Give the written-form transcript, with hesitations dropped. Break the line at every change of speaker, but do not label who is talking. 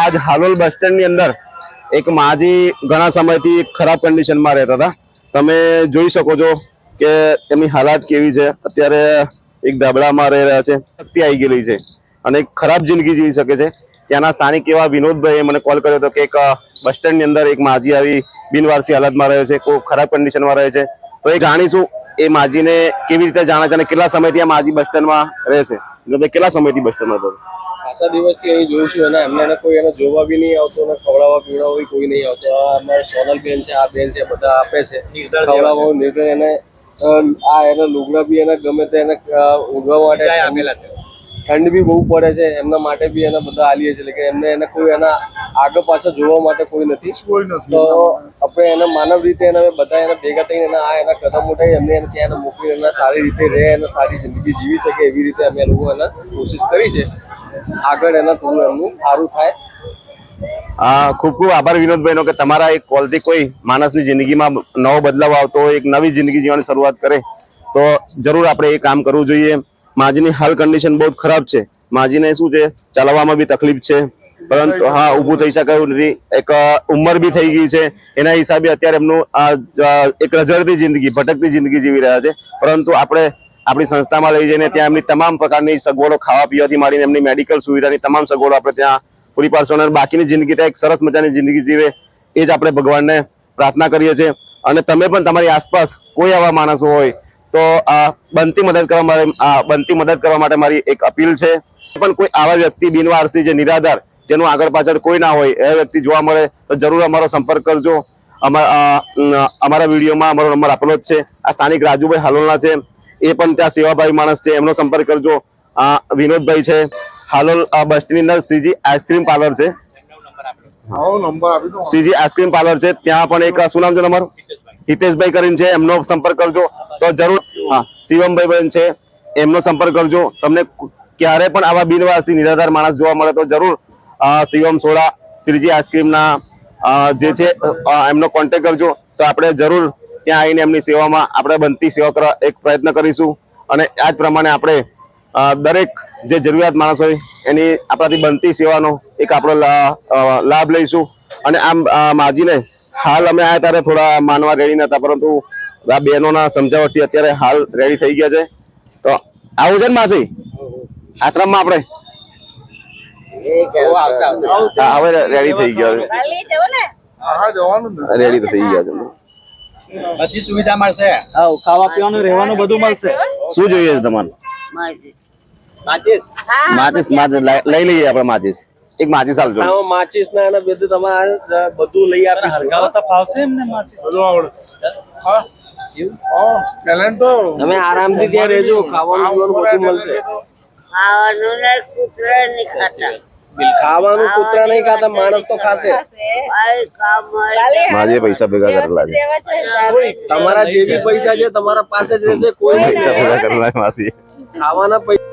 આજ Halol bus stand ની અંદર એક માજી ઘણા સમયથી ખરાબ કન્ડિશનમાં રહેતા હતા. તમે જોઈ શકો છો કે એમની હાલાત કેવી છે. અત્યારે એક ધાબળામાં રહી રહ્યા છે, શક્તિ આવી ગયેલી છે અને એક ખરાબ જિંદગી જીવી શકે છે. ત્યાંના સ્થાનિક એવા વિનોદભાઈએ મને કોલ કર્યો હતો કે એક બસ સ્ટેન્ડ ની અંદર એક માજી આવી બિનવારસી હાલતમાં રહે છે, કોઈ ખરાબ કન્ડિશનમાં રહે છે. તો એ જાણીશું એ માજીને કેવી રીતે જાણે છે અને કેટલા સમયથી આ માજી બસ સ્ટેન્ડમાં રહે છે. કેટલા સમયથી બસ સ્ટેન્ડમાં હતો?
ખાસા દિવસથી અહીં જોઉં છું અને એમને કોઈ એને જોવા બી નહીં આવતો અને ખવડાવવા પીવડાવવા કોઈ નહીં આવતો. અમારા સોનલ બેન છે, આ બેન છે, બધા આપે છે ખવડાવવા નિર્ણય. એને આ એના લુગડા બી એને ગમે તે એને ઊંઘવા માટે આપેલા છે. ઠંડ બી બહુ પડે છે એમના માટે બી એને બધા આલીએ છે, લેકિન એમને એને કોઈ એના આગળ પાછળ જોવા માટે કોઈ નથી. તો આપણે એને માનવ રીતે એને બધા એને ભેગા થઈને એના કદમ ઉઠાવી એમને ત્યાં એને મૂકીને એના સારી રીતે રહે અને સારી જિંદગી જીવી શકે એવી રીતે અમે લોકો એને કોશિશ કરી છે. આગળ એના થોડું એમનું સારું થાય.
ખૂબ ખૂબ આભાર વિનોદભાઈ નો કે તમારા એક કોલથી કોઈ માણસની જિંદગીમાં નવો બદલાવ આવતો હોય, એક નવી જિંદગી જીવવાની શરૂઆત કરે તો જરૂર આપણે એ કામ કરવું જોઈએ. માજીની હાલ કન્ડિશન બહુ ખરાબ છે. માજીને શું છે, ચાલવામાં બી તકલીફ છે, પરંતુ હા ઊભું થઈ શકે એવું નથી. એક ઉંમર બી થઈ ગઈ છે, એના હિસાબે અત્યારે એમનું એક રઝળતી જિંદગી, ભટકતી જિંદગી જીવી રહ્યા છે. પરંતુ આપણે આપણી સંસ્થામાં લઈ જઈને ત્યાં એમની તમામ પ્રકારની સગવડો, ખાવા પીવાથી માંડીને એમની મેડિકલ સુવિધાની તમામ સગવડો આપણે ત્યાં પૂરી પાડશું અને બાકીની જિંદગી ત્યાં એક સરસ મજાની જિંદગી જીવે એ જ આપણે ભગવાનને પ્રાર્થના કરીએ છીએ. અને તમે પણ તમારી આસપાસ કોઈ આવા માણસો હોય તો બનતી મદદ કરવા માટે મારી એક અપીલ છે. પણ કોઈ આવા વ્યક્તિ બિનવારસી જે નિરાધાર, જેનું આગળ પાછળ કોઈ ના હોય, એ વ્યક્તિ જોવા મળે તો જરૂર અમારો સંપર્ક કરજો. અમારા વિડીયોમાં અમારો નંબર આપેલો જ છે. આ સ્થાનિક રાજુભાઈ હાલોલના છે, એ પણ ત્યાં સેવાભાવી માણસ છે, એમનો સંપર્ક કરજો. વિનોદભાઈ છે, હાલોલ બસ સ્ટેન્ડ ની અંદર સીજી આઈસ્ક્રીમ પાર્લર છે. સીજી આઈસ્ક્રીમ પાર્લર છે, ત્યાં પણ એક શું નામ છે તમારું? હિતેશભાઈ કરીને છે, એમનો સંપર્ક કરજો તો જરૂર. હા, શિવમભાઈ બેન છે, એમનો સંપર્ક કરજો. તમને ક્યારે પણ આવા બિનવાસી નિરાધાર માણસ જોવા મળે તો જરૂર શિવમ સોડા, શ્રીજી આઈસ્ક્રીમના જે છે એમનો કોન્ટેક્ટ કરજો. તો આપણે જરૂર ત્યાં આવીને એમની સેવામાં આપણે બનતી સેવા કરવા એક પ્રયત્ન કરીશું. અને આ જ પ્રમાણે આપણે દરેક જે જરૂરિયાત માણસ હોય એની આપણાથી બનતી સેવાનો એક આપણો લાભ લઈશું. અને આમ માજીને હાલ અમે આવ્યા ત્યારે થોડા માનવા રેડી નતા, પરંતુ આ બહેનોના સમજાવટથી અત્યારે હાલ રેડી થઈ ગયા છે. તો આવું છે ને માસી આશ્રમમાં આપણે હવે રેડી થઈ ગયા છે, રેડી તો થઈ ગયા છે.
બધી સુવિધા મળશે,
ખાવા પીવાનું રહેવાનું બધું મળશે.
શું જોઈએ છે તમારે? માચીસ લઈ લઈએ આપણે. માચીસ એક માચીસ આવજો.
માચીસ ના અને બધું તમારે બધું લઈ આપે.
હરગાવતા ફાવશે એમને માચીસ?
તમે આરામથી ત્યાં રહેજો, ખાવાનું બધું મળશે. ખાવાનું કૂતરા નહીં ખાતા, માણસ તો ખાશે.
માજે પૈસા ભેગા કરેલા છે.
તમારા જે બી પૈસા છે તમારા પાસે જ રહેશે. કોઈ
પૈસા ભેગા કરેલા માસી
ખાવાના પૈસા